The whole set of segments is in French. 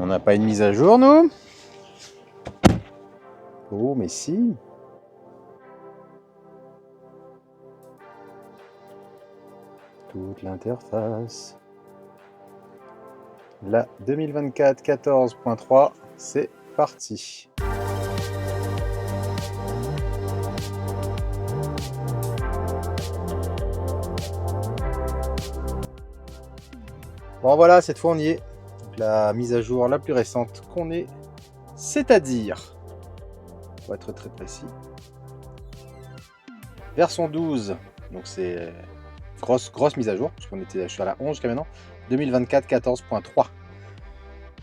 On n'a pas une mise à jour, nous? Oh, mais si. Toute l'interface. La 2024 14.3, c'est parti. Bon voilà, cette fois on y est. Donc, la mise à jour la plus récente qu'on ait, c'est-à-dire, pour être très précis, version 12. Donc c'est grosse mise à jour, parce qu'on était, je suis à la 11 jusqu'à maintenant. 2024 14.3.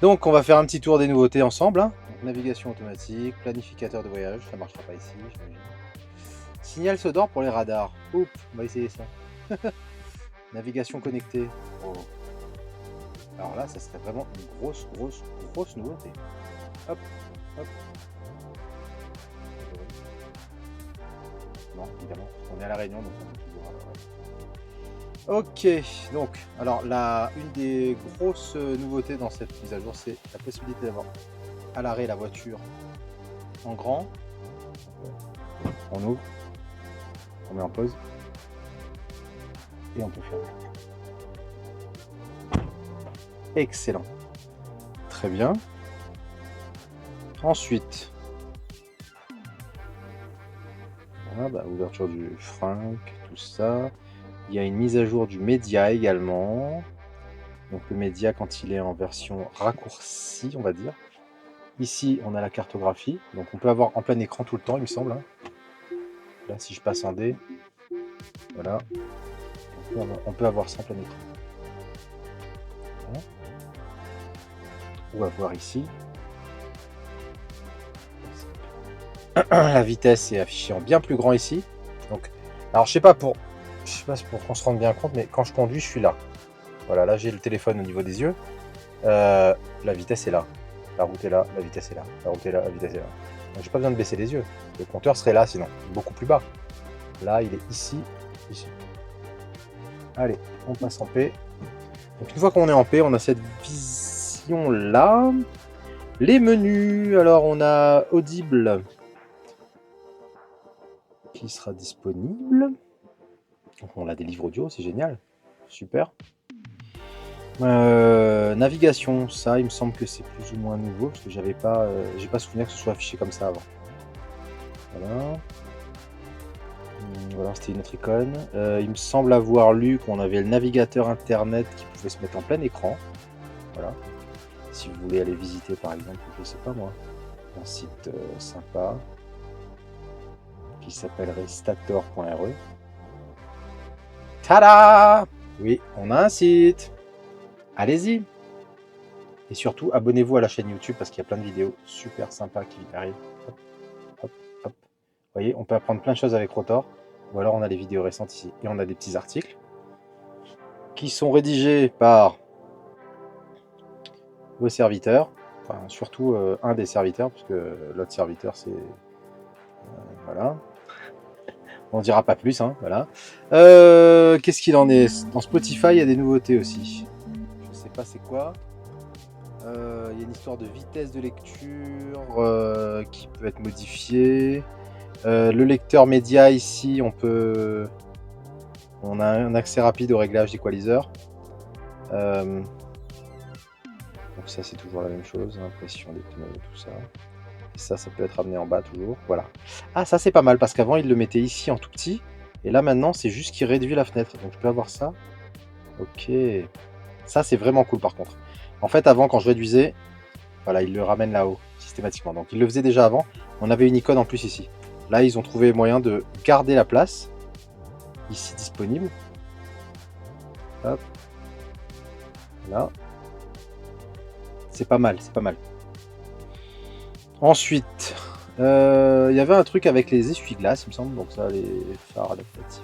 Donc on va faire un petit tour des nouveautés ensemble. Hein. Donc, navigation automatique, planificateur de voyage, ça marchera pas ici, j'imagine. Signal sonore pour les radars. Oups, on va essayer ça. Navigation connectée. Oh. Alors là, ça serait vraiment une grosse nouveauté. Hop, hop. Non, évidemment, on est à la Réunion, donc on peut toujours. Ok, donc, alors une des grosses nouveautés dans cette mise à jour, c'est la possibilité d'avoir à l'arrêt la voiture en grand. On ouvre, on met en pause et on peut fermer. Excellent. Très bien. Ensuite, voilà, ouverture du frein, tout ça. Il y a une mise à jour du média également. Donc le média quand il est en version raccourcie, on va dire. Ici, on a la cartographie. Donc on peut avoir en plein écran tout le temps, il me semble. Hein. Là, si je passe en D, voilà. On peut avoir ça en plein écran. Voilà. On va voir ici. La vitesse est affichée en bien plus grand ici. Donc, alors je sais pas pour qu'on se rende bien compte, mais quand je conduis, je suis là. Voilà, là j'ai le téléphone au niveau des yeux. La vitesse est là. La route est là, la vitesse est là. La route est là, la vitesse est là. Donc j'ai pas besoin de baisser les yeux. Le compteur serait là sinon, beaucoup plus bas. Là, il est ici, ici. Allez, on passe en paix. Donc une fois qu'on est en paix, on a cette vision là. Les menus, alors on a Audible qui sera disponible. Donc on a des livres audio, c'est génial, super. Navigation, ça il me semble que c'est plus ou moins nouveau parce que j'ai pas souvenir que ce soit affiché comme ça avant. Voilà. Voilà, c'était une autre icône. Il me semble avoir lu qu'on avait le navigateur internet qui pouvait se mettre en plein écran. Voilà. Si vous voulez aller visiter par exemple, je sais pas moi, un site sympa qui s'appellerait stator.re. Tada! Oui, on a un site. Allez-y. Et surtout, abonnez-vous à la chaîne YouTube parce qu'il y a plein de vidéos super sympas qui arrivent. Hop, hop, hop. Vous voyez, on peut apprendre plein de choses avec Rotor. Ou alors on a les vidéos récentes ici. Et on a des petits articles qui sont rédigés par vos serviteurs. Enfin, surtout un des serviteurs, parce que l'autre serviteur, c'est... voilà. On ne dira pas plus, hein, voilà. Qu'est-ce qu'il en est? Dans Spotify, il y a des nouveautés aussi. Je ne sais pas c'est quoi. Il y a une histoire de vitesse de lecture qui peut être modifiée. Le lecteur média ici, on a un accès rapide au réglage d'équaliseur. Donc ça c'est toujours la même chose, impression des pneus, tout ça. Et ça peut être amené en bas toujours. Voilà. Ah ça c'est pas mal parce qu'avant il le mettait ici en tout petit. Et là maintenant c'est juste qu'il réduit la fenêtre. Donc je peux avoir ça. Ok. Ça c'est vraiment cool par contre. En fait avant quand je réduisais, voilà, il le ramène là-haut systématiquement. Donc il le faisait déjà avant. On avait une icône en plus ici. Là ils ont trouvé moyen de garder la place. Ici disponible. Hop. Là. C'est pas mal, c'est pas mal. Ensuite, il y avait un truc avec les essuie-glaces, il me semble. Donc ça, les phares adaptatifs.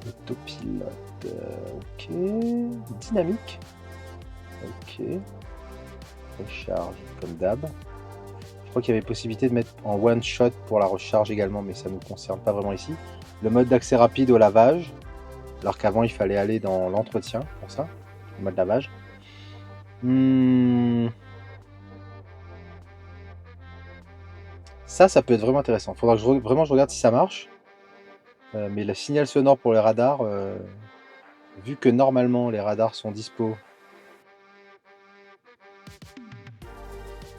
Autopilote. Ok. Dynamique. Ok. Recharge, comme d'hab. Je crois qu'il y avait possibilité de mettre en one shot pour la recharge également, mais ça ne nous concerne pas vraiment ici. Le mode d'accès rapide au lavage, alors qu'avant il fallait aller dans l'entretien pour ça, le mode lavage. Ça peut être vraiment intéressant. Faudra que vraiment je regarde si ça marche. Mais le signal sonore pour les radars, vu que normalement les radars sont dispo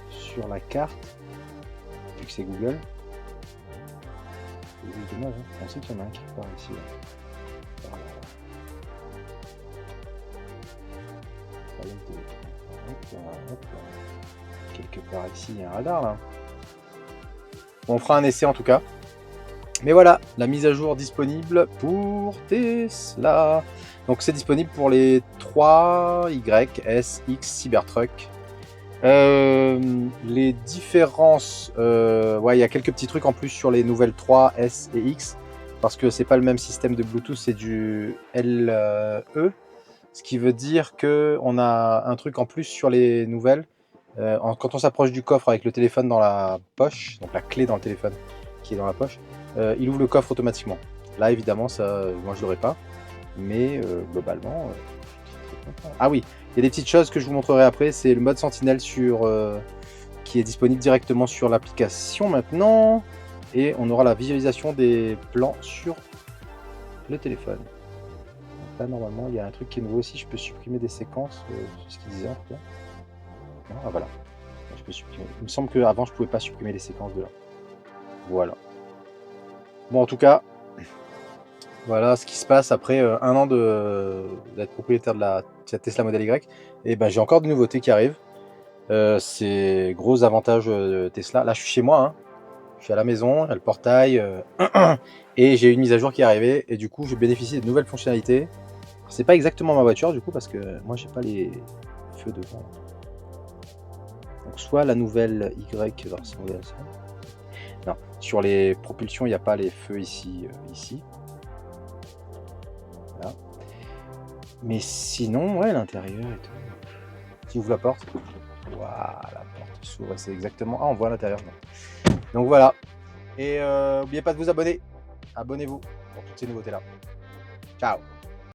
sur la carte, vu que c'est Google, c'est dommage, hein. On sait qu'il y en a un quelque part ici. Là. Quelque part ici, il y a un radar là. On fera un essai en tout cas. Mais voilà, la mise à jour disponible pour Tesla. Donc c'est disponible pour les 3Y, S, X, Cybertruck. Les différences, ouais, il y a quelques petits trucs en plus sur les nouvelles 3, S et X, parce que c'est pas le même système de Bluetooth, c'est du LE, ce qui veut dire que on a un truc en plus sur les nouvelles. Quand on s'approche du coffre avec le téléphone dans la poche, donc la clé dans le téléphone qui est dans la poche, il ouvre le coffre automatiquement. Là évidemment ça, moi je l'aurais pas, mais globalement, ah oui, il y a des petites choses que je vous montrerai après, c'est le mode sentinelle qui est disponible directement sur l'application maintenant, et on aura la visualisation des plans sur le téléphone. Donc là normalement il y a un truc qui est nouveau aussi, je peux supprimer des séquences, c'est ce qu'il disait en tout cas. Ah voilà, je peux supprimer. Il me semble qu'avant je pouvais pas supprimer les séquences de là. Voilà. Bon en tout cas, voilà ce qui se passe après un an d'être propriétaire de la Tesla Model Y. Et ben j'ai encore des nouveautés qui arrivent. C'est gros avantage Tesla. Là je suis chez moi, hein. Je suis à la maison, il y a le portail et j'ai une mise à jour qui est arrivée et du coup je bénéficie de nouvelles fonctionnalités. C'est pas exactement ma voiture du coup parce que moi j'ai pas les feux devant. Donc soit la nouvelle Y va ressembler à ça. Non, sur les propulsions il n'y a pas les feux ici. Voilà. Mais sinon, ouais, l'intérieur et tout. Tu ouvres la porte. Voilà, la porte s'ouvre. C'est exactement. Ah, on voit l'intérieur. Donc voilà. Et n'oubliez pas de vous abonner. Abonnez-vous pour toutes ces nouveautés là. Ciao.